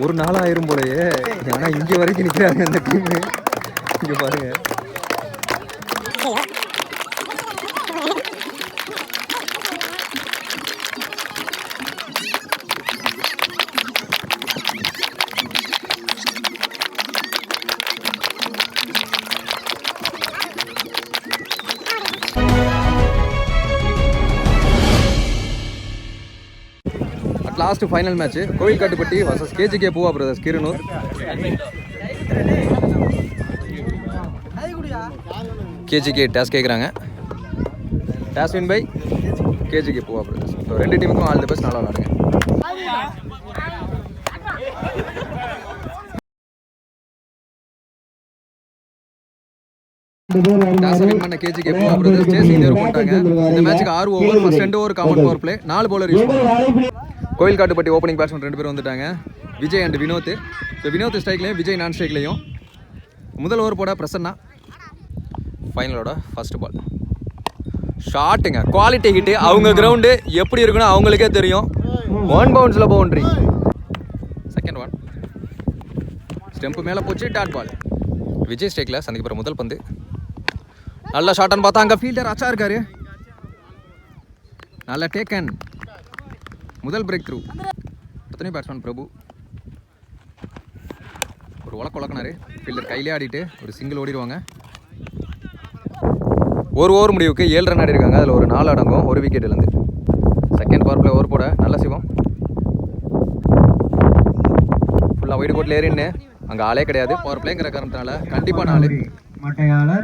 ஒரு நாள் ஆயிரும் போலயே. ஆனால் இங்கே வரைக்கும் நிற்கிறாங்க அந்த டீமு. இங்கே பாருங்க. Last final match Kovilkattupatti versus KGK Poova brothers Keeranur. KGK toss கேட்குறாங்க. Toss win by KGK Poova brothers. So ரெண்டு டீமுக்கும் ஆல் தி பெஸ்ட். நல்லா விளாடுங்க. டாஸ் வின் பண்ண கேஜிகே பூவா பிரதர்ஸ் சேசிங் தேர்வு பண்ணிட்டாங்க. இந்த மேட்ச்சுக்கு 6 over, first 2 over common power play, 4 bowler use பண்ணுவாங்க. கோவில்காட்டுப்பட்டி ஓப்பனிங் பேட்ஸ்மேன் 2 பேர் வந்துட்டாங்க, விஜய் அண்ட் வினோத். ஸோ வினோத் ஸ்ட்ரைக்லையும் விஜய் நான் ஸ்ட்ரைக்லையும். முதல் ஓவர் போட பிரசன்னா. ஃபைனலோட ஃபர்ஸ்ட் பால் ஷாட்டுங்க, குவாலிட்டி ஹிட்டு. அவங்க கிரவுண்டு எப்படி இருக்குன்னு அவங்களுக்கே தெரியும். 1 பவுன்ஸில் பவுண்ட்ரி. செகண்ட் ஒன் ஸ்டெம்பு மேலே போச்சு, டாட் பால். விஜய் ஸ்ட்ரைக்கில் சந்திக்கப்படுற முதல் பந்து. நல்ல ஷாட்டான்னு பார்த்தா அங்கே ஃபீல்டர் அச்சா இருக்காரு. நல்ல டேக்கன். முதல் பிரேக் த்ரூ. பத்தனை பேட்ஸ்மேன் பிரபு ஒரு உலக்கினாரு. ஃபீல்டர் கையிலே ஆடிட்டு ஒரு சிங்கிள் ஓடிடுவாங்க. ஒரு ஓவர் முடிவுக்கு 7 ரன் ஆடி இருக்காங்க. அதில் ஒரு 4 அடங்கும், ஒரு விக்கெட்லேருந்து. செகண்ட் பவர் பிளே ஓவர் போட நல்ல சிவம். ஃபுல்லாக வைடு கோட்டில் ஏறின்னு அங்கே ஆளே கிடையாது. பவர் பிளேங்கிற காரணத்தினால கண்டிப்பாக 4.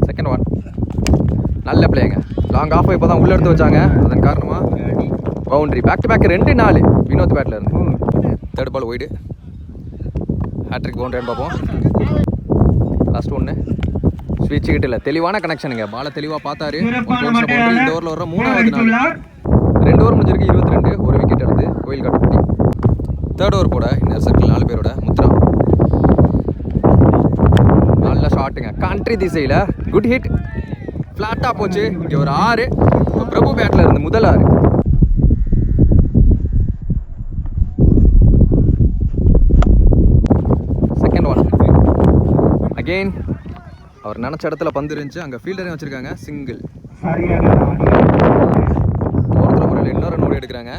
செகண்ட் ஒன் நல்ல பிளேங்க. லாங் ஆஃப் இப்போ தான் உள்ளே எடுத்து வச்சாங்க. அதன் காரணமாக boundary. Back to back 2-4 Vinoth பேட்டில் இருந்து. Third ball wide. ஹேட்ரிக் பவுண்ட்ரின்னு பார்ப்போம். லாஸ்ட் ஒன்று ஸ்வீட்ச் கிட்ட இல்லை, தெளிவான கனெக்ஷனுங்க. பாலை தெளிவாக பார்த்தாரு. இந்த ஓவரில் வர 3வது நாள் 2 ஓவர் முடிஞ்சிருக்கு. 22, ஒரு விக்கெட் எடுத்து கோவில்காட்டுப்பட்டி. தேர்ட் ஓவர் போட இன்னர் சர்க்கிள் 4 பேரோட முத்ரா. நல்ல ஷாட்டுங்க, கண்ட்ரி திசையில் குட் ஹிட். ஃப்ளாட்டாக போச்சு. இங்கே ஒரு 6. பிரபு பேட்டில் இருந்து முதல் 6. அகெயின் அவர் நினச்ச இடத்துல பந்து இருந்துச்சு. அங்கே ஃபீல்டரையும் வச்சுருக்காங்க. சிங்கிள். ஒருத்தர் முறையில் இன்னொரு நோடி எடுக்கிறாங்க.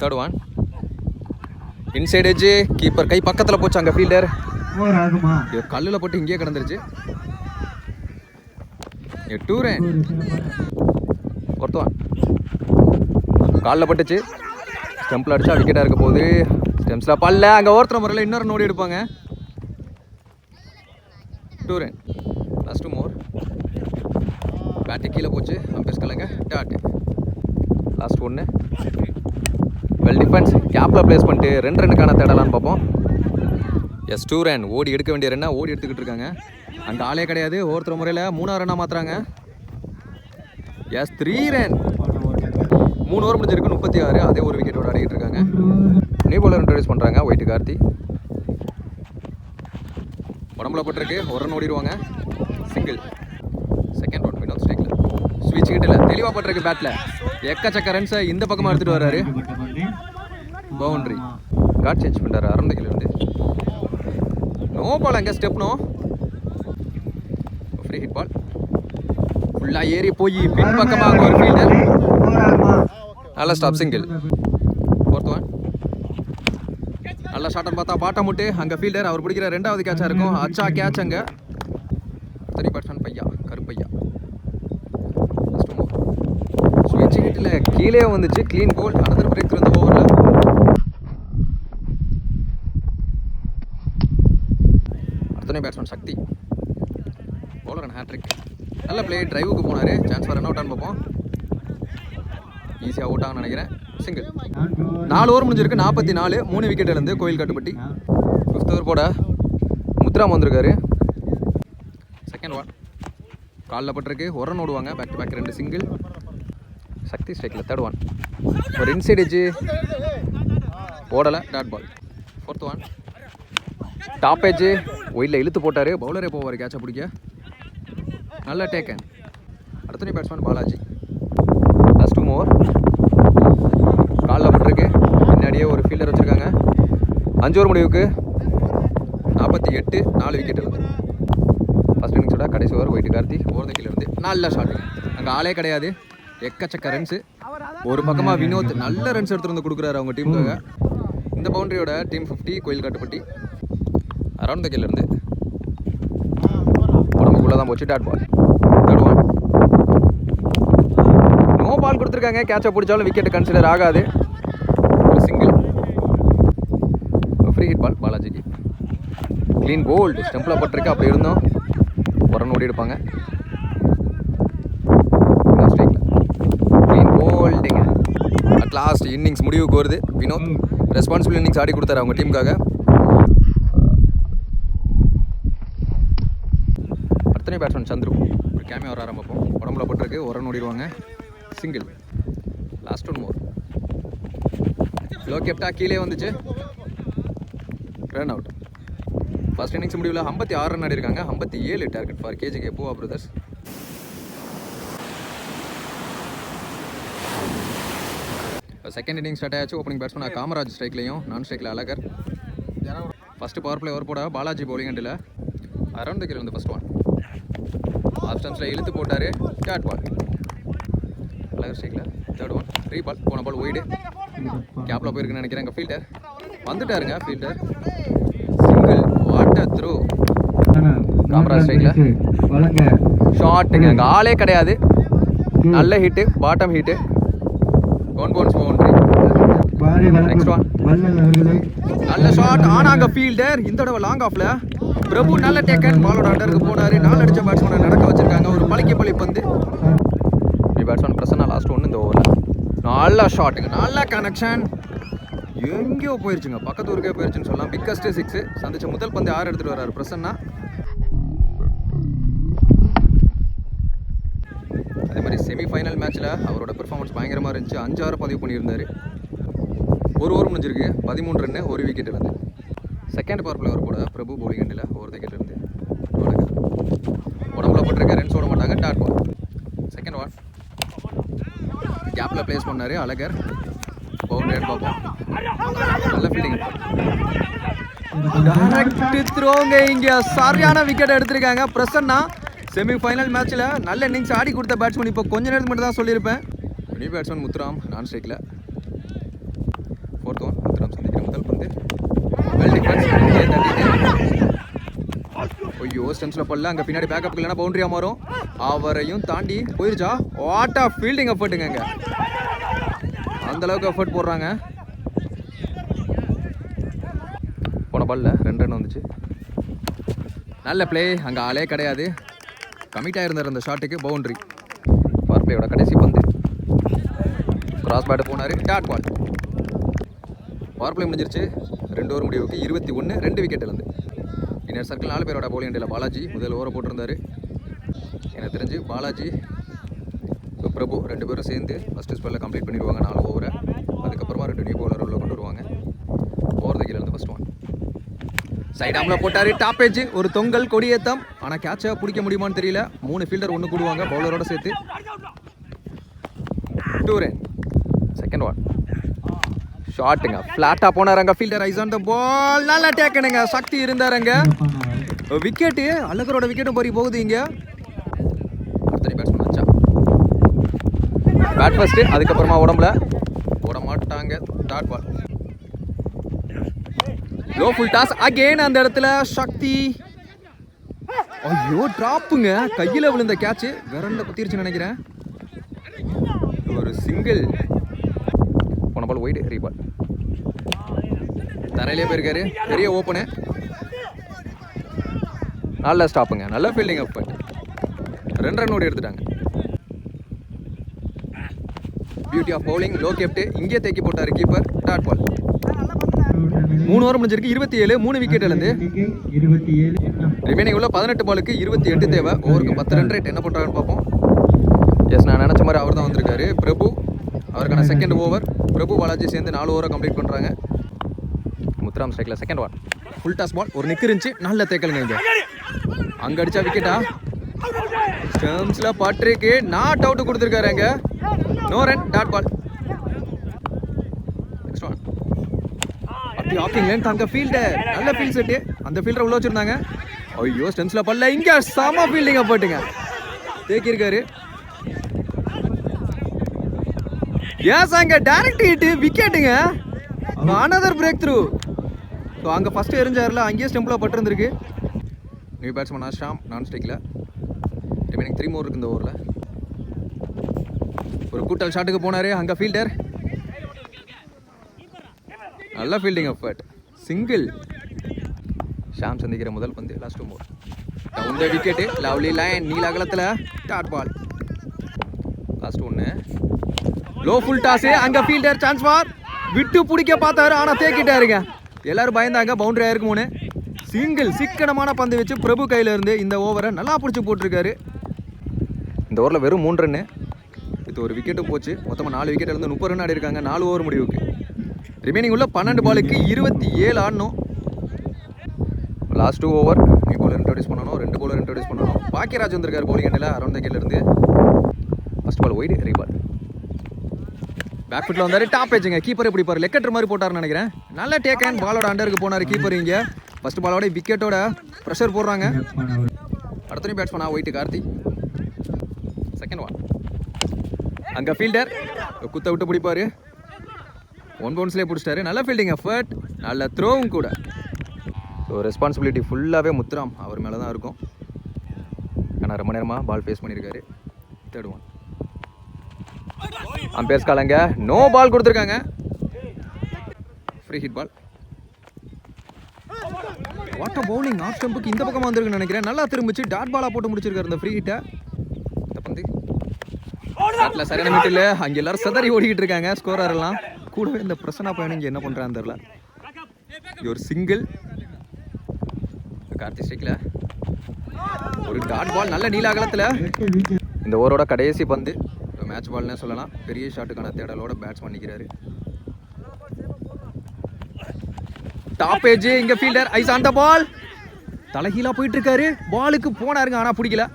Third one inside edge. Keeper கை பக்கத்தில் போச்சு. அங்கே ஃபீல்டர் கல்லில் போட்டு இங்கேயே கிடந்துருச்சு. 2 ரன். ஒருத்தவன் காலில் பட்டுச்சு. ஸ்டெம்பில் அடிச்சா விக்கெட்டாக இருக்க போகுது. ஸ்டெம்ஸில் பல்ல. அங்கே ஒருத்தர் முறையில் இன்னொரு நோடி எடுப்பாங்க. 2 ரன். லாஸ்ட் மோர். பேட்டு கீழே போச்சு. அம்பேஸ் கலங்க டாட். லாஸ்ட் ஒன்று வெல் டிஃபென்ஸ். கேப்பில் ப்ளேஸ் பண்ணிட்டு 2 ரன்னுக்கான தேடலான்னு பார்ப்போம். Yes 2 run. ஓடி எடுக்க வேண்டிய ரன்னா ஓடி எடுத்துக்கிட்டு இருக்காங்க. அங்கே ஆளே கிடையாது. ஒருத்தர் முறையில் 3வது ரன்னாக மாற்றுறாங்க. S 3 run. 3 ஓவர் முடிஞ்சிருக்கு. 36. அதே ஒரு விக்கெட்டோடு ஆடிக்கிட்டு இருக்காங்க. நியூ பவுலர் இன்ட்ரடியூஸ் பண்ணுறாங்க. ஒயிட் கார்த்தி. உடம்புல போட்டிருக்கு. 1 ரன் ஓடிடுவாங்க. சிங்கிள். செகண்ட் ஒன் வினோத் ஸ்ட்ரைக்கில். ஸ்விட்ச் கிட்ட இல்லை, தெளிவாக போட்டிருக்கு பேட்டில். எக்கச்சக்க ரன்ஸை இந்த பக்கமாக எடுத்துகிட்டு வர்றாரு. பவுண்ட்ரி. காட் சேஞ்ச் பண்ணுறாரு அரண்டைக்கில் வந்து. No ball. அங்கே step no. Free hit ball. ஃபுல்லாக ஏறி போய் பின் பக்கமாக அங்கே ஒரு ஃபீல்டர். நல்ல ஸ்டாப். சிங்கிள். ஃபோர்த் ஒன் நல்ல ஷாட்டன் பார்த்தா பாட்டம் முட்டு. அங்கே ஃபீல்டர் அவர் பிடிக்கிற 2வது கேட்சாக இருக்கும். அச்சா கேட்ச். அங்கே தனி பேட்ஸ்மேன் பையா கருப்பையா. ஸ்விட்ச் ஹிட்டில் கீழே வந்துச்சு. Clean bowled. அனதர் பிரேக் த்ரூ இந்த ஓவரில். அடுத்தனே batsman Sakthi. Bowler and hattrick. நல்ல பிளே. டிரைவுக்கு போனார். சான்ஸ் வர ரன் அவுட்டான்னு பார்ப்போம். ஈஸியாக அவுட் ஆகும்னு நினைக்கிறேன். சிங்கிள். 4 ஓவர் முடிஞ்சிருக்கு. 44. 3 விக்கெட் இழந்து கோவில்காட்டுப்பட்டி. 5th ஓவர் போட முத்துராம் வந்திருக்காரு. செகண்ட் ஒன் காலில் பட்டிருக்கு. 1 ரன் ஓடுவாங்க. Back to back 2 single. Sakthi ஸ்ட்ரைக்கில். தேர்ட் ஒன் ஒரு இன்சைட் எட்ஜ் ஓடலை. Dot ball. 4th one top edge ஒயிலில் இழுத்து போட்டார். பவுலரே போவார் கேட்சை பிடிக்க. நல்ல டேக்கன். அடுத்த பேட்ஸ்மேன் பாலாஜி. லாஸ்ட் 2 ஓவர் காலில் பட்டிருக்கு. பின்னாடியே ஒரு ஃபீல்டர் வச்சுருக்காங்க. 5 ஓவர் முடிவுக்கு 48, 4 விக்கெட் இருந்து. ஃபர்ஸ்ட் இன்னிங்ஸோட கடைசி ஓவர் ஒயிட் கார்த்தி ஓவர்தக்கிலிருந்து நல்ல ஷாட். அங்கே ஆளே கிடையாது, எக்கச்சக்க ரன்ஸு. ஒரு பக்கமாக வினோத் நல்ல ரன்ஸ் எடுத்துகிட்டு வந்து கொடுக்குறாரு அவங்க டீமுக்காக. இந்த பவுண்டரியோட டீம் 50 கோயில் காட்டுப்பட்டி. அரௌண்ட் த கில்லேருந்து உடம்புக்குள்ளே தான் போச்சு. Dot ball தடுவான். நோ பால் கொடுத்துருக்காங்க. கேட்சை பிடிச்சாலும் விக்கெட் கன்சிடர் ஆகாது. ஒரு சிங்கிள் ஃப்ரீ ஹிட் பால் பாலாஜிக்கு. க்ளீன் போல்டு ஸ்டெம்பில் பட்டிருக்கு. அப்படி இருந்தோம் ஒரு ரன் ஓடி எடுப்பாங்க. க்ளீன் போல்டுங்க. அட் லாஸ்ட் இன்னிங்ஸ் முடிவுக்கு வருது. வினோத் ரெஸ்பான்சிபிள் இன்னிங்ஸ் ஆடி கொடுத்தாரு அவங்க டீமுக்காக. அடுத்தனே பேட்ஸ்மேன் சந்துரு ஒரு கேமியா வர ஆரம்பிப்போம். உடம்புல பட்டிருக்கு. ஒரு ரன் ஓடிடுவாங்க. Single. Last one more. Low கேப்டா கீழே வந்துச்சு. Run out. ஃபர்ஸ்ட் இன்னிங்ஸ் முடிவில் 56 ரன் ஆடிருக்காங்க. 57 target for KGK Poova brothers. Second inning start ஆயாச்சு. ஓப்பனிங் பேட்ஸ்மேன் காமராஜ் ஸ்ட்ரைக்லையும் நான் ஸ்ட்ரைக்கில் Azhagar. First power play over போட பாலாஜி பவுலிங் அண்டில். அரௌண்ட் த கில் வந்து ஃபஸ்ட் ஒன். ஆஃப் ஸ்டம்ஸில் இழுத்து போட்டார். Dot ball. அழகர் ஸ்ட்ரைக்கில் தேர்ட் ஒன். ரீ பால். போன பால் ஒய்டு கேப்பில் போயிருக்குன்னு நினைக்கிறேன். அங்கே ஃபீல்டர் வந்துட்டாருங்க. Fielder single. What a throw. Kamaraj ஸ்ட்ரைக்கில் ஷாட்டுங்க. அங்கே ஆளே கிடையாது. நல்ல hit. Bottom hit. One bounce boundary. Next one. நல்ல ஷாட். ஆனால் அங்கே ஃபீல்டர் இந்த தடவை லாங் ஆஃப்ல பிரபு நல்ல டேக்கன். பாலோட அண்டருக்கு போனார். 4 அடித்த பேட்ஸ்மேனை நடக்க வச்சிருக்காங்க. ஒரு பழி பந்து. பேட்ஸ்மேன் பிரசன்னா லாஸ்ட் ஒன்று இந்த ஓவரில். நல்ல ஷாட்டுங்க. நல்ல கனெக்ஷன். எங்கேயோ போயிருச்சுங்க. பக்கத்து ஊருக்கே போயிருச்சுன்னு சொல்லலாம். பிக்கஸ்ட் 6 சந்திச்ச முதல் பந்து 6 எடுத்துகிட்டு வர்றாரு பிரசன்னா. அதே மாதிரி செமிஃபைனல் மேட்ச்சில் அவரோட பெர்ஃபார்மன்ஸ் பயங்கரமாக இருந்துச்சு. 5-6 பதிவு பண்ணியிருந்தார். ஒரு ஓவர் முடிஞ்சிருக்கு. 13 ரன்னு, ஒரு விக்கெட் இருந்து. செகண்ட் பவர் பிளே ஓவர் போட பிரபு பவுலிங் அண்டில் ஓவர் விக்கெட் இருந்து. உடம்புல போட்டிருக்க ரன்ஸ் ஓட மாட்டாங்க. Dot ball. Second one. கேப்பில் பிளேஸ் பண்ணார் அழகர். பவுண்டரி பார்ப்போம். நல்ல ஃபீல்டிங். டைரக்ட் த்ரோங்க. இங்கே சரியான விக்கெட் எடுத்திருக்காங்க பிரசன்னா. செமிஃபைனல் மேட்ச்சில் நல்ல இன்னிங்ஸ் ஆடி கொடுத்த பேட்ஸ்மேன். இப்போ கொஞ்ச நேரத்துக்கு மட்டும் தான் சொல்லியிருப்பேன். நியூ பேட்ஸ்மேன் முத்துராம் நான் ஸ்ட்ரைக்கில். Fourth one. முத்துராம் சந்திக்கிற முதல் பந்து வெல் டிஃபென்ஸ். ஐயோ ஸ்டெம்ஸில் பல்ல. அங்கே பின்னாடி பேக்கப் இல்லைன்னா பவுண்டரியாக மாறும். அவரையும் தாண்டி போயிருச்சா. வாட் ஆஃப் ஃபீல்டிங் எஃபர்ட்டுங்க. அங்கே அந்தளவுக்கு எஃபர்ட் போடுறாங்க. போன பாலில் 2 ரன் வந்துச்சு. நல்ல பிளே. அங்கே ஆளே கிடையாது. கமிட் ஆயிருந்தார் அந்த ஷாட்டுக்கு. பவுண்டரி. பவர் பிளேயோட கடைசி பந்து. கிராஸ் பேட் போனார். Dot ball. பவர் பிளே முடிஞ்சிருச்சு. 2 ஓவர் முடிவுக்கு 21, 2 விக்கெட் இருந்து. இன்னர் சர்க்கிள் 4 பேரோட பவுலிங் அண்டில் பாலாஜி முதல் ஓவரை போட்டிருந்தார். எனக்கு தெரிஞ்சு பாலாஜி பிரபு 2 பேரும் சேர்ந்து ஃபஸ்ட்டு ஸ்பெல்லில் கம்ப்ளீட் பண்ணிடுவாங்க 4 ஓவரை. அதுக்கப்புறமா 2 நியூ பவுலர் உள்ள கொண்டு வருவாங்க. ஓவர் த கில்லேருந்து ஃபஸ்ட் ஒன். சைட் ஆமில் போட்டார். Top edge. ஒரு தொங்கல் கொடியேத்தம். ஆனால் கேட்சை பிடிக்க முடியுமான்னு தெரியல. 3 ஃபீல்டர் ஒன்று கூடுவாங்க பவுலரோட சேர்த்து. 2 ரன். Second one. ஷாட்டுங்க. ஃப்ளாட்டாக போனாருங்க. ஃபீல்டர் ஐஸ் ஆன் த பால். நல்லா டேக்கனுங்க. சக்தி இருந்தாருங்க. விக்கெட்டு. அழகரோட விக்கெட்டும் பறி போகுது. இங்கே அடுத்த பேட்ஸ்மேன் வச்சா பேட் ஃபர்ஸ்ட்டு. அதுக்கப்புறமா உடம்புல போட மாட்டாங்க. Dot ball. Low full toss again. அந்த இடத்துல சக்தி. ஐயோ டிராப்புங்க. கையில் விழுந்த கேட்ச் விரண்ட குத்திருச்சுன்னு நினைக்கிறேன். ஒரு சிங்கிள். போன பால் ஒயிட். ரீபால். தரையிலே போயிருக்காரு. பெரிய ஓப்பனு. நல்ல ஸ்டாப்புங்க. நல்ல ஃபீல்டிங் அப். 2 ரன் ஓடி எடுத்துட்டாங்க. Beauty of bowling. Low kept. இங்கே தேக்கி போட்டார் கீப்பர். Dot ball. 3 ஓவர் முடிஞ்சிருக்கு. 27, 3 விக்கெட் இழந்து. ரிமைனிங் உள்ள 18 பாலுக்கு 28 தேவை. ஓவருக்கு 10 ரன் ரேட். என்ன பண்ணுறாங்கன்னு பார்ப்போம். எஸ், நான் நினச்ச மாதிரி அவர் தான் வந்திருக்காரு பிரபு. அவருக்கான செகண்ட் ஓவர். பிரபு பாலாஜி சேர்ந்து 4 ஓவரை கம்ப்ளீட் பண்ணுறாங்க. முத்துராம் ஸ்ட்ரைக்கில் second one. Full toss ball. ஒரு நிற்கு இருந்துச்சு. நல்ல தேக்கலுங்க. இங்கே அங்கே அடித்தா விக்கெட்டா. ஸ்டம்ஸில் பட்ரிக்கு நாட் அவுட் கொடுத்துருக்காரு. அங்கே no run. Dot ball. Next one. ஹாக்கிங் லென்த் அங்க ஃபீல்டர் நல்ல ஃபீல்ட் செட். அந்த ஃபீல்டரை உள்ள வச்சிருந்தாங்க. ஐயோ ஸ்டென்ஸ்ல பல்ல இங்க சம ஃபீல்டிங்க போட்டுங்க தேக்கி இருக்காரு. எஸ் அங்க டைரக்ட் ஹிட் விக்கெட்டுங்க. another breakthrough. ஸோ அங்கே ஃபர்ஸ்ட் எரிஞ்சார்ல அங்கேயே ஸ்டெம்பில் பட்டிருந்துருக்கு. நியூ பேட்ஸ்மேன் ஆஷாம் நான் ஸ்ட்ரைக்கில். ரிமைனிங் 3 more இருக்கு இந்த ஓவரில். ஒரு கூட்டல் ஷாட்டுக்கு போனார். அங்கே ஃபீல்டர் நல்ல ஃபீல்டிங் எஃபர்ட். சிங்கிள். ஷாம் சந்திக்கிற முதல் பந்து. Last 2 more. இந்த விக்கெட்டு லவ்லி லைன் நீல அகலத்தில் dot ball. Last 1. Low full toss. அங்கே ஃபீல்டர் சான்ஸ் ஃபார் விட்டு பிடிக்க பார்த்தாரு ஆனால் தேக்கிட்டாருங்க. எல்லாரும் பயந்தாங்க பவுண்டரி ஆயிருக்குமோன்னு. சிங்கிள் சிக்கனமான பந்து வச்சு பிரபு கையில் இருந்து இந்த ஓவரை நல்லா பிடிச்சி போட்டிருக்காரு. இந்த ஓவரில் வெறும் 3 ரன்னு. இது ஒரு விக்கெட்டு போச்சு. மொத்தமாக 4 விக்கெட் இருந்து 30 ரன் ஆடி இருக்காங்க 4 ஓவர் முடிவுக்கு. ரிமைனிங் உள்ள 12 பாலுக்கு 27 ஆடணும். Last 2 over. நீ பவுலர் இன்ட்ரோடியூஸ் பண்ணணும். 2 பவுலர் இன்ட்ரோடியூஸ் பண்ணணும். பாக்கியராஜ் வந்திருக்காரு பவுலிங் எண்டில் அரௌண்ட் த கேட்ல இருந்து. First ball wide ரீபால். பேக் ஃபுட்டில் வந்தார். டாப் ஏஜுங்க. கீப்பர் எப்படி பாரு லெக்கெட்டர் மாதிரி போட்டார்னு நினைக்கிறேன். நல்ல டேக் அண்ட் பாலோட அண்டருக்கு போனார் கீப்பர். இங்கே ஃபர்ஸ்ட் பாலோட விக்கெட்டோட ப்ரெஷர் போடுறாங்க. அடுத்த பேட்ஸ்மேனா ஒயிட்டு கார்த்தி. Second ball. அங்கே ஃபீல்டர் குத்த விட்டு பிடிப்பார். 1 பவுன்ஸ்லேயே பிடிச்சிட்டாரு. நல்ல ஃபீல்டிங் எஃபர்ட். நல்ல த்ரோவும் கூட. ஸோ ரெஸ்பான்சிபிலிட்டி ஃபுல்லாகவே முத்துராம் அவர் மேலே தான் இருக்கும். ஆனால் ரொம்ப நேரமாக பால் ஃபேஸ் பண்ணியிருக்காரு. Third one. அம்பேர்ஸ் காலங்க நோ பால் கொடுத்துருக்காங்க. Free hit ball. What a bowling. Off ஸ்டம்புக்கு இந்த பக்கமாக வந்திருக்குன்னு நினைக்கிறேன். நல்லா திரும்பிச்சு டாட் பாலாக போட்டு முடிச்சிருக்காரு இந்த ஃப்ரீ ஹிட்டை. இந்த பந்து பேட்டில் சரியான மீட்டில் அங்கே எல்லாரும் சதறி ஓடிக்கிட்டு இருக்காங்க ஸ்கோரர் எல்லாம். கூடவே இந்த பிரசன்னா பையன் இங்கே என்ன பண்ணுறான்னு தெரியல. இது ஒரு சிங்கிள். கார்த்தி ஸ்ட்ரைக்கில் ஒரு டாட் பால் நல்ல நீல அகலத்தில். இந்த ஓவரோட கடைசி பந்து. மேட்ச் பால்னே சொல்லலாம். பெரிய ஷாட்டுக்கான தேடலோட பேட்ஸ்மேன் நிற்கிறாரு. Top age. இங்கே ஃபீல்டர் ஐஸ் ஆன் த பால். தலைகீழா போயிட்டு இருக்காரு. பாலுக்கு போனாருங்க ஆனால் பிடிக்கல.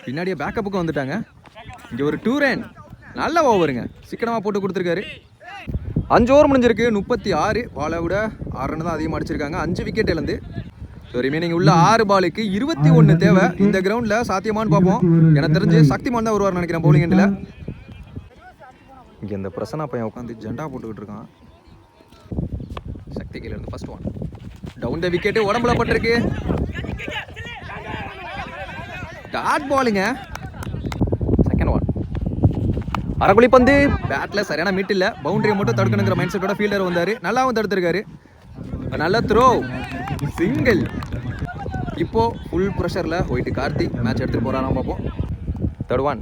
பின்னாடியே பேக்கப்புக்கு வந்துட்டாங்க. இங்கே ஒரு 2 ரன். நல்ல ஓவருங்க. சிக்கனமாக போட்டு கொடுத்துருக்காரு. 5 ஓவர் முடிஞ்சிருக்கு. 36. பாலை விட 6 ரன் தான் அதிகமாக அடிச்சிருக்காங்க. 5 விக்கெட் இழந்து. ஸோ ரிமைனிங் உள்ள 6 பாலுக்கு 21 தேவை. இந்த கிரவுண்டில் சாத்தியமானு பார்ப்போம். எனக்கு தெரிஞ்சு சக்திமான் தான் வருவார் நினைக்கிறேன் பவுலிங் எண்டில். இங்கே இந்த பிரசன்னா பையன் உட்காந்து ஜெண்டா போட்டுக்கிட்டு இருக்கான். சக்தி கீழே இருந்து ஃபர்ஸ்ட் ஒன். டவுன் த விக்கெட்டு உடம்புல பட்டிருக்கு. டாட் பாலுங்க. Second one. அரகுழி பந்து. பேட்டில் சரியான மீட் இல்லை. பவுண்டரியை மட்டும் தடுக்கணுங்கிற மைண்ட் செட்டோட ஃபீல்டர் வந்தார். நல்லாவும் தடுத்துருக்காரு. நல்ல த்ரோ. சிங்கிள். இப்போ ஃபுல் ப்ரெஷரில் போயிட்டு கார்த்தி மேட்ச் எடுத்துகிட்டு போகிறாராம் பார்ப்போம். Third one.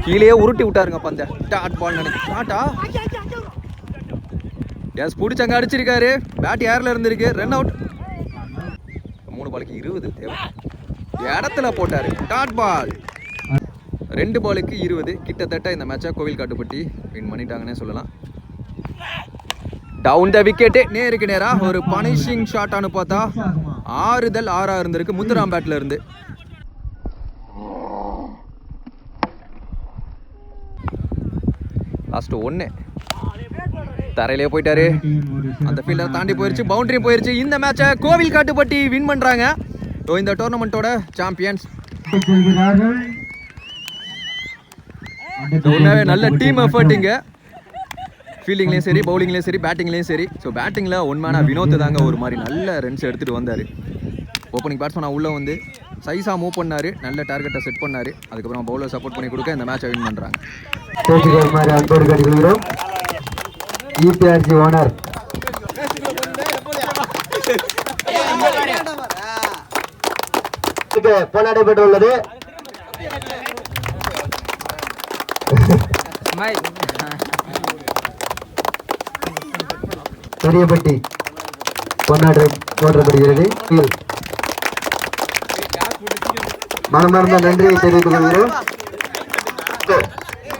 கீழே உருட்டி விட்டாருங்க பந்த. டாட் பால் நினைக்கிறேன். டாட்டா எஸ் பிடிச்சங்க அடிச்சிருக்காரு. பேட் ஏரில் இருந்திருக்கு. Run out. 3 பாலுக்கு 20 தேவை. இடத்துல போட்டார். Dot ball. 2 பாலுக்கு 20. கிட்டத்தட்ட இந்த மேட்சை கோவில் காட்டுப்பட்டி வின் பண்ணிட்டாங்கன்னே சொல்லலாம். Down the wicket. நேருக்கு நேராக ஒரு பனிஷிங் ஷாட்டானு பார்த்தா ஆறுதல் 6 இருந்திருக்கு முத்துராம் பேட்ல இருந்து. லாஸ்ட் 1. தரையிலே போயிட்டாரு. அந்த ஃபீல்டர் தாண்டி போயிருச்சு. பவுண்டரியும் போயிருச்சு. இந்த மேட்சை கோவில் காட்டுப்பட்டி வின் பண்றாங்க. இந்த டோர்னமெண்ட்டோட சாம்பியன்ஸ். நல்ல டீம் எஃபர்ட் இங்க. ஃபீல்டிங்லேயும் சரி பவுலிங்லேயும் சரி பேட்டிங்லேயும் சரி. ஸோ பேட்டிங்கில் ஒன்மேனா வினோத் தாங்க ஒரு மாதிரி நல்ல ரன்ஸ் எடுத்துகிட்டு வந்தார். ஓப்பனிங் பேட்ஸ்மேனாக உள்ளே வந்து சைஸாக மூவ் பண்ணார். நல்ல டார்கெட்டை செட் பண்ணார். அதுக்கப்புறம் பவுலர் சப்போர்ட் பண்ணி கொடுக்க இந்த மேட்சை வின் பண்ணுறாங்க. ஓனர் நடைபெற்றுள்ளது. பெரியப்பட்டி பொன்னாடு போற்றப்படுகிறது. மனமார்ந்த நன்றியை தெரிவித்துக் கொள்கிறோம்.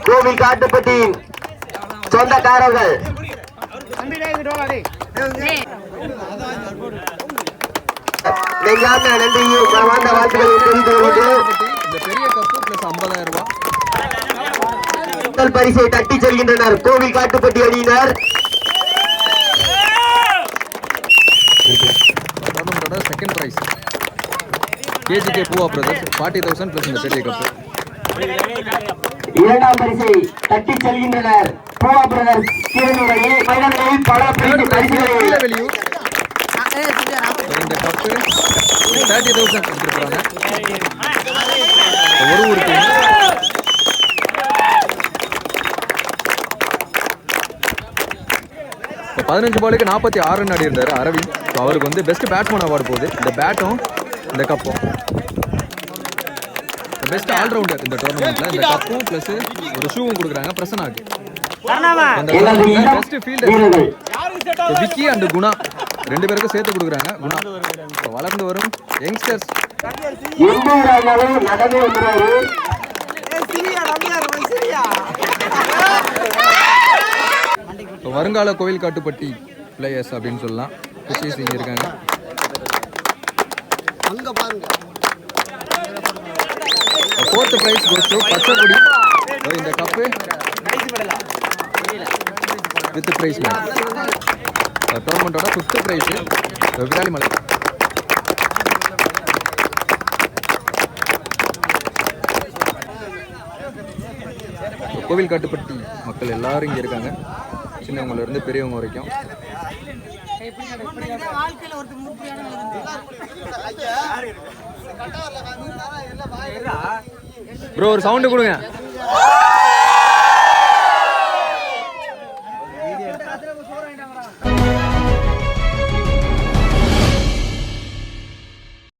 கோவில் காட்டுப்பட்டியின் சொந்தக்காரர்கள் நன்றியும் மனமார்ந்த வாழ்த்துக்களை தெரிவித்துக் கொள்கிறோம். முதல் பரிசை தட்டி செல்கின்றனர் கோவில் காட்டுப்பட்டி அணியினர். Price. KGK Poova brothers 40,000 plus இந்த பெரிய கப்பு. இரண்டாம் பரிசை தட்டி செல்கின்றனர் பூவா பிரதர்ஸ் கீழனுடைய மைதானங்களில் பல பரிசுகளை வெளியூர் இந்த கப்பு 30,000 கொடுத்துருக்காங்க. ஒரு ஊருக்கு 15 பாலுக்கு 46 ரன் ஆடி இருந்தார் அரவிந்த். ஸோ அவருக்கு வந்து பெஸ்ட் பேட்ஸ்மேன் அவார்டு போகுது. இந்த பேட்டும் இந்த கப்பும் பெஸ்ட் ஆல்ரவுண்டர் இந்த டோர்னமெண்ட்ல. இந்த கப்பும் பிளஸ் ஒரு ஷூவும் கொடுக்குறாங்க பிரசனாக்கு. Best fielder Vicky and Guna 2 பேருக்கும் சேர்த்து கொடுக்குறாங்க. குணா வளர்ந்து வரும் யங்ஸ்டர்ஸ். வருங்கால கோவில் காட்டுப்பட்டி பிளேயர்ஸ் அப்படின்னு சொல்லலாம். குஷிஸ் இங்கே இருக்காங்க. Fourth prize goes to Pachaikudi. இந்த கப்பு வித் பிரைஸ் டோர்னமெண்ட்டோட 5th பிரைஸ் விராலிமலை. கோவில் காட்டுப்பட்டி மக்கள் எல்லாரும் இங்கே இருக்காங்க, சின்னவங்கள இருந்து பெரியவங்க வரைக்கும். ப்ரோ ஒரு சவுண்டு கொடுங்க.